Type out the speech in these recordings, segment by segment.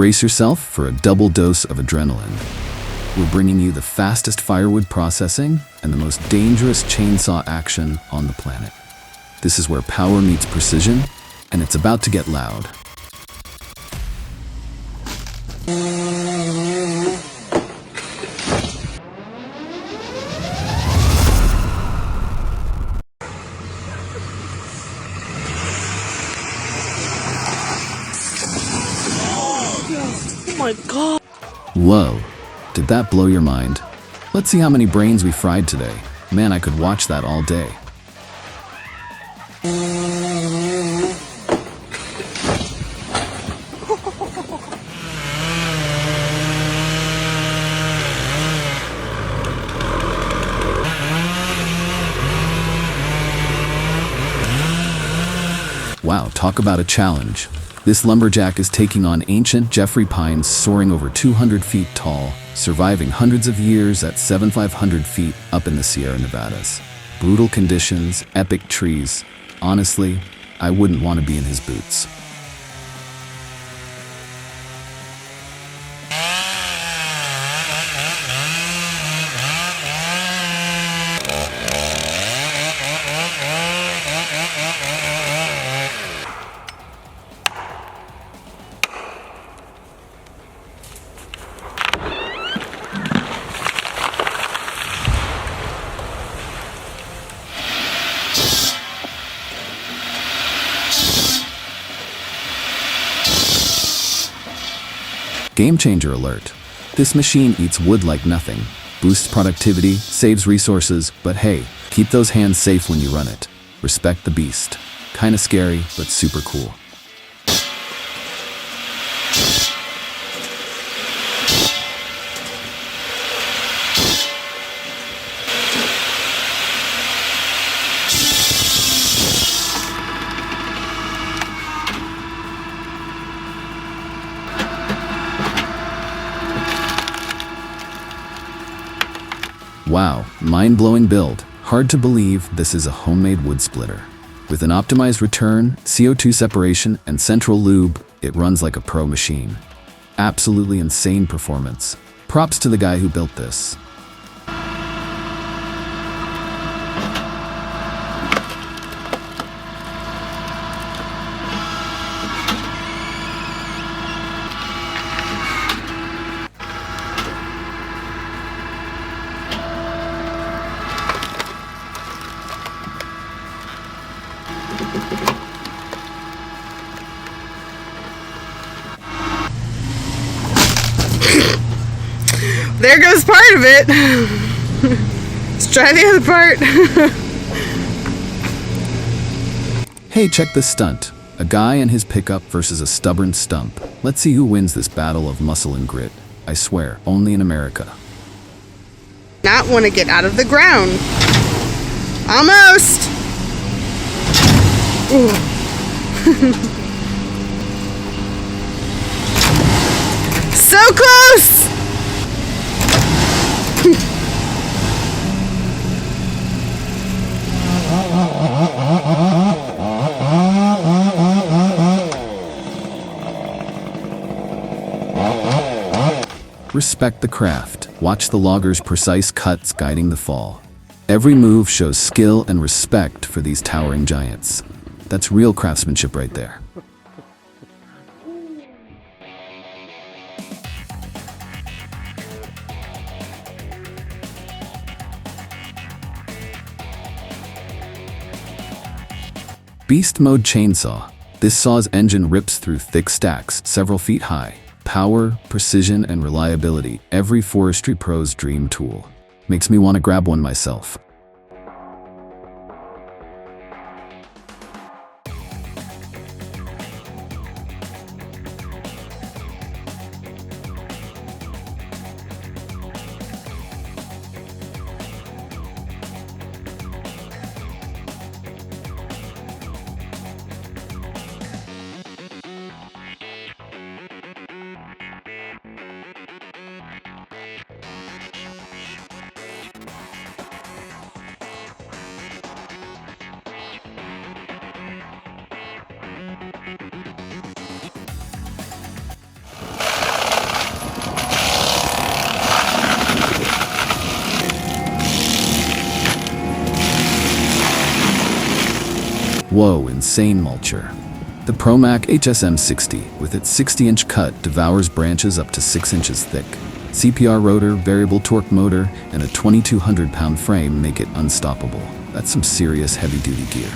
Brace yourself for a double dose of adrenaline. We're bringing you the fastest firewood processing and the most dangerous chainsaw action on the planet. This is where power meets precision, and it's about to get loud. Oh my god! Whoa, did that blow your mind? Let's see how many brains we fried today. Man, I could watch that all day. Wow, talk about a challenge. This lumberjack is taking on ancient Jeffrey pines soaring over 200 feet tall, surviving hundreds of years at 7,500 feet up in the Sierra Nevadas. Brutal conditions, epic trees. Honestly, I wouldn't want to be in his boots. Game changer alert. This machine eats wood like nothing, boosts productivity, saves resources, but hey, keep those hands safe when you run it. Respect the beast. Kinda scary, but super cool. Wow, mind-blowing build. Hard to believe this is a homemade wood splitter. With an optimized return, CO2 separation, and central lube, it runs like a pro machine. Absolutely insane performance. Props to the guy who built this. There goes part of it. Let's try the other part. Hey, check this stunt. A guy and his pickup versus a stubborn stump. Let's see who wins this battle of muscle and grit. I swear, only in America. Not want to get out of the ground. Almost. So close. Respect the craft. Watch the logger's precise cuts guiding the fall. Every move shows skill and respect for these towering giants. That's real craftsmanship right there. Beast Mode Chainsaw. This saw's engine rips through thick stacks, several feet high. Power, precision, and reliability. Every forestry pro's dream tool. Makes me want to grab one myself. Whoa, insane mulcher. The ProMac HSM60, with its 60-inch cut, devours branches up to 6 inches thick. CPR rotor, variable torque motor, and a 2,200-pound frame make it unstoppable. That's some serious heavy-duty gear.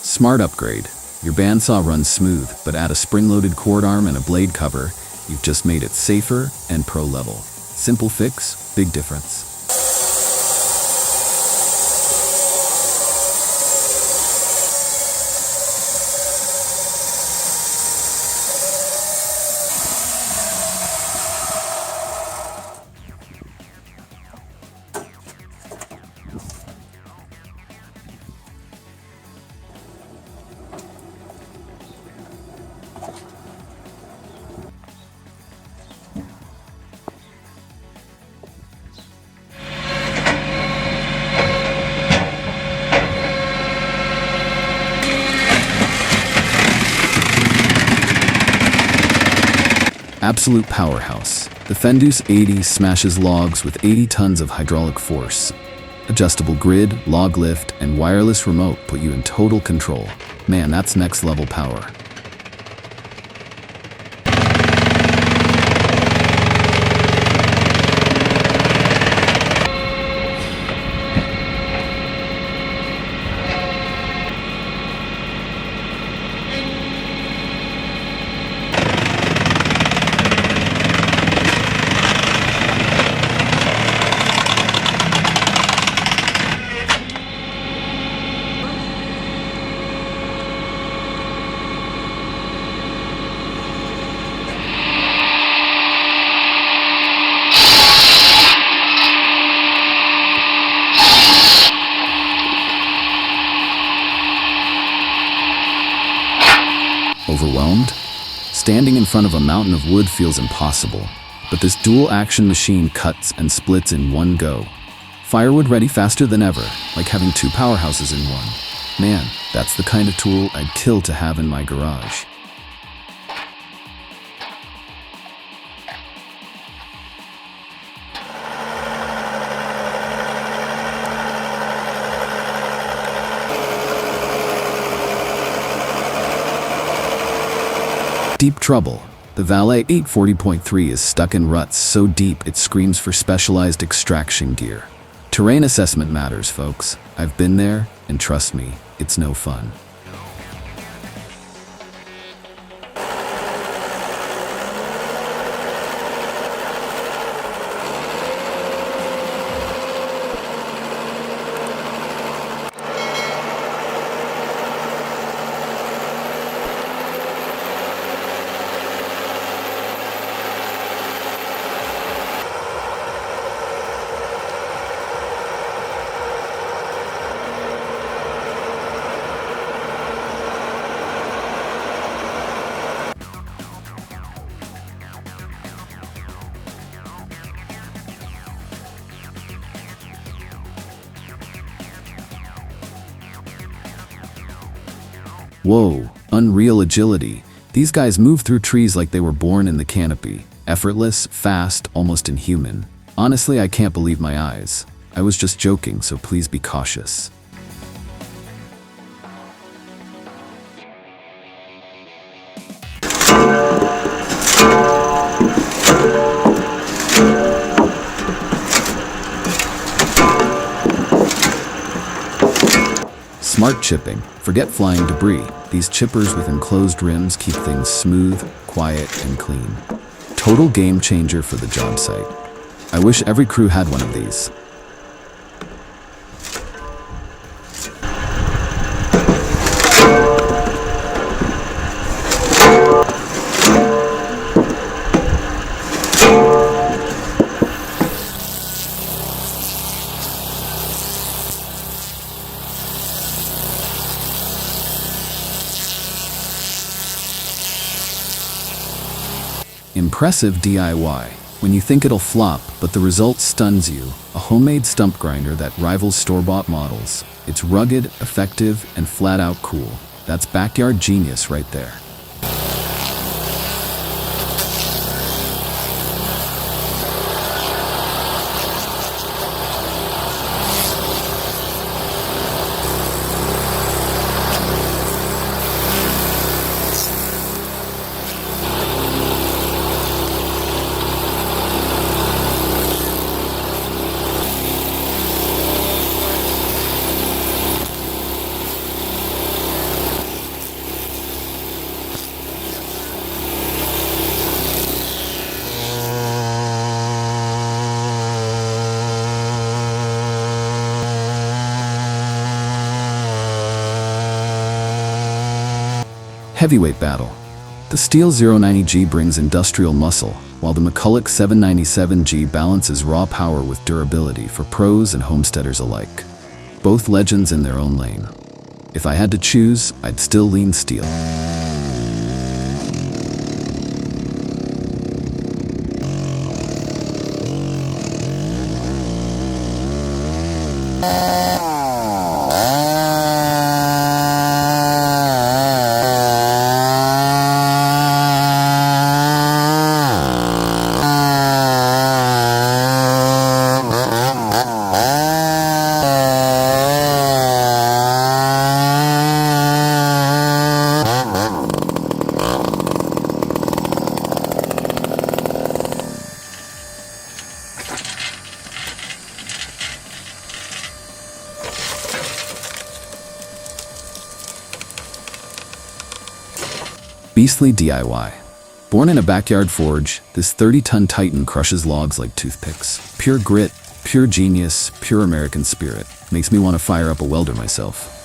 Smart upgrade. Your bandsaw runs smooth, but add a spring-loaded cord arm and a blade cover, you've just made it safer and pro-level. Simple fix, big difference. Absolute powerhouse. The Fendus 80 smashes logs with 80 tons of hydraulic force. Adjustable grid, log lift, and wireless remote put you in total control. Man, that's next level power. Overwhelmed? Standing in front of a mountain of wood feels impossible, but this dual-action machine cuts and splits in one go. Firewood ready faster than ever, like having two powerhouses in one. Man, that's the kind of tool I'd kill to have in my garage. Deep trouble. The Valet 840.3 is stuck in ruts so deep it screams for specialized extraction gear. Terrain assessment matters, folks. I've been there, and trust me, it's no fun. Whoa, unreal agility. These guys move through trees like they were born in the canopy. Effortless, fast, almost inhuman. Honestly, I can't believe my eyes. I was just joking, so please be cautious. Smart chipping. Forget flying debris. These chippers with enclosed rims keep things smooth, quiet, and clean. Total game changer for the job site. I wish every crew had one of these. Impressive DIY. When you think it'll flop, but the result stuns you. A homemade stump grinder that rivals store-bought models. It's rugged, effective, and flat-out cool. That's backyard genius right there. Heavyweight battle. The Steel 090G brings industrial muscle, while the McCulloch 797G balances raw power with durability for pros and homesteaders alike. Both legends in their own lane. If I had to choose, I'd still lean steel. Beastly DIY. Born in a backyard forge, this 30-ton titan crushes logs like toothpicks. Pure grit, pure genius, pure American spirit. Makes me want to fire up a welder myself.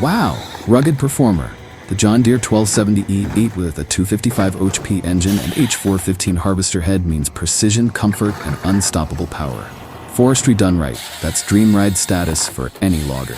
Wow, rugged performer. The John Deere 1270E8 with a 255 HP engine and H415 harvester head means precision, comfort, and unstoppable power. Forestry done right, that's dream ride status for any logger.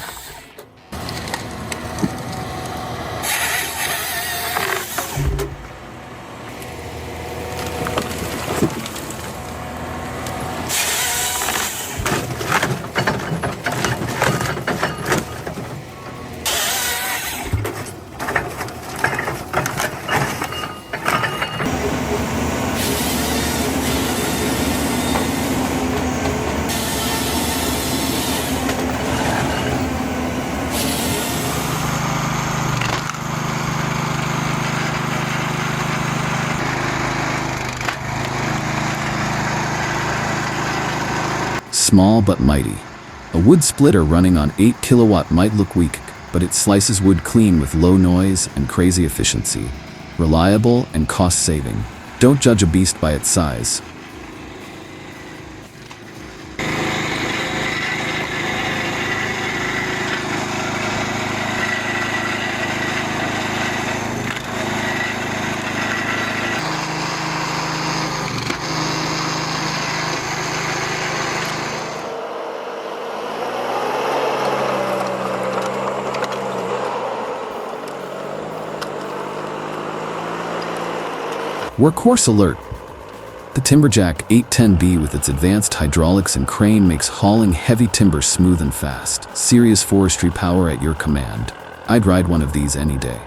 Small but mighty. A wood splitter running on 8 kilowatt might look weak, but it slices wood clean with low noise and crazy efficiency. Reliable and cost-saving. Don't judge a beast by its size. Workhorse alert. The Timberjack 810B with its advanced hydraulics and crane makes hauling heavy timber smooth and fast. Serious forestry power at your command. I'd ride one of these any day.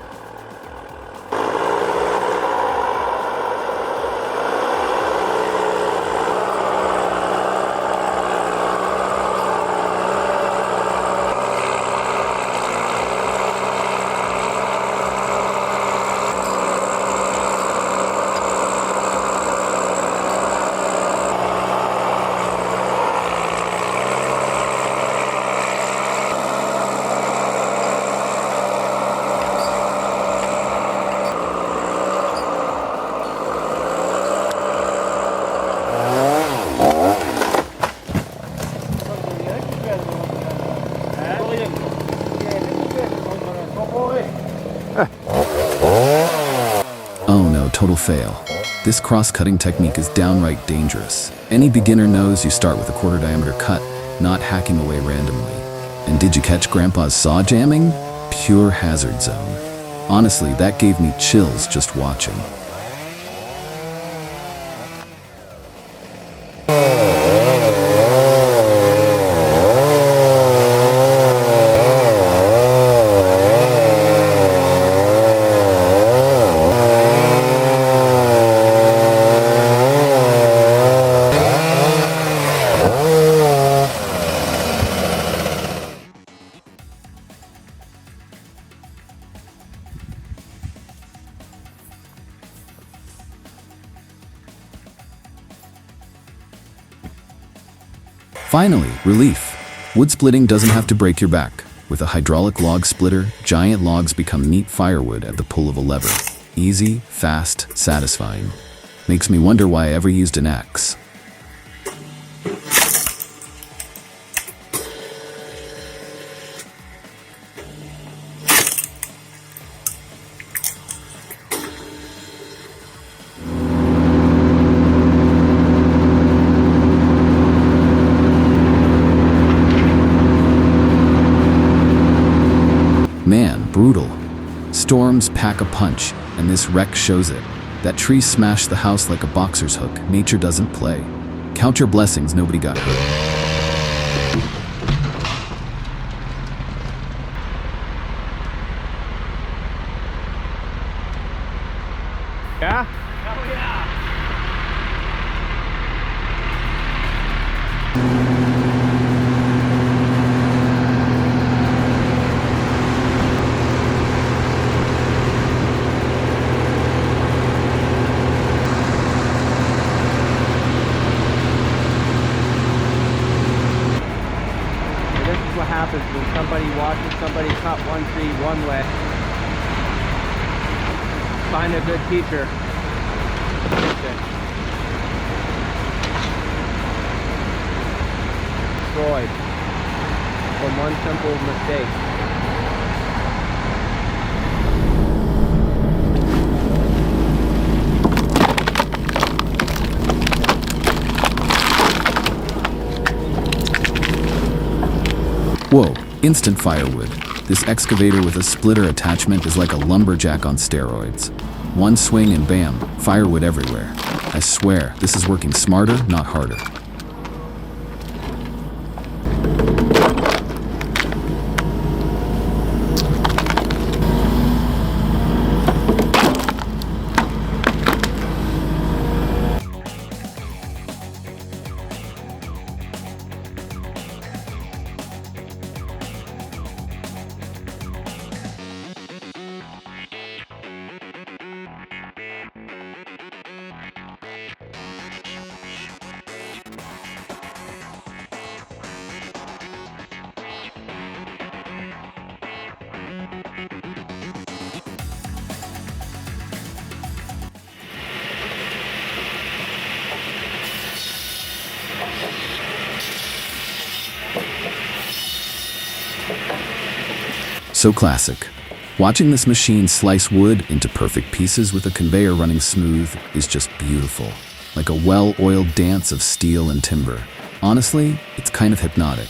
total fail. This cross-cutting technique is downright dangerous. Any beginner knows you start with a quarter diameter cut, not hacking away randomly. And did you catch Grandpa's saw jamming? Pure hazard zone. Honestly, that gave me chills just watching. Finally, relief. Wood splitting doesn't have to break your back. With a hydraulic log splitter, giant logs become neat firewood at the pull of a lever. Easy, fast, satisfying. Makes me wonder why I ever used an axe. Man, brutal. Storms pack a punch, and this wreck shows it. That tree smashed the house like a boxer's hook. Nature doesn't play. Count your blessings, nobody got hurt. Yeah? Hell yeah! What happens when somebody watches somebody cut one tree one way. Find a good teacher. Destroyed from one simple mistake. Whoa, instant firewood. This excavator with a splitter attachment is like a lumberjack on steroids. One swing and bam, firewood everywhere. I swear, this is working smarter, not harder. So classic. Watching this machine slice wood into perfect pieces with a conveyor running smooth is just beautiful. Like a well-oiled dance of steel and timber. Honestly, it's kind of hypnotic.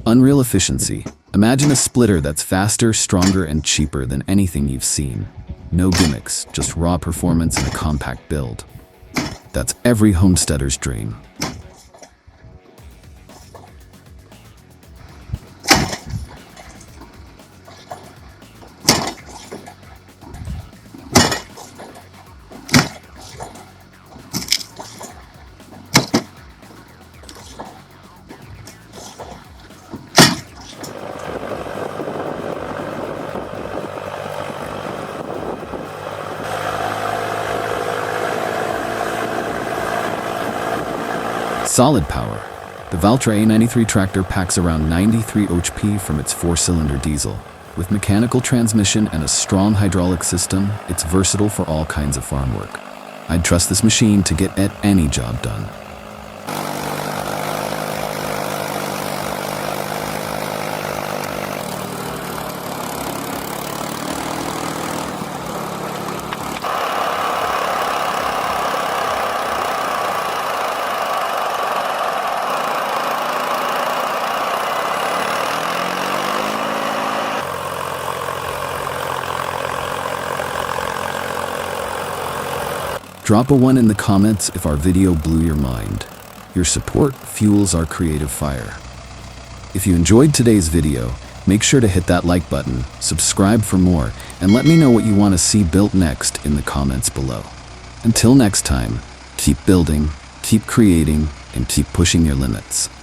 Unreal efficiency. Imagine a splitter that's faster, stronger, and cheaper than anything you've seen. No gimmicks, just raw performance in a compact build. That's every homesteader's dream. Solid power. The Valtra A93 tractor packs around 93 HP from its 4-cylinder diesel. With mechanical transmission and a strong hydraulic system, it's versatile for all kinds of farm work. I'd trust this machine to get at any job done. Drop a 1 in the comments if our video blew your mind. Your support fuels our creative fire. If you enjoyed today's video, make sure to hit that like button, subscribe for more, and let me know what you want to see built next in the comments below. Until next time, keep building, keep creating, and keep pushing your limits.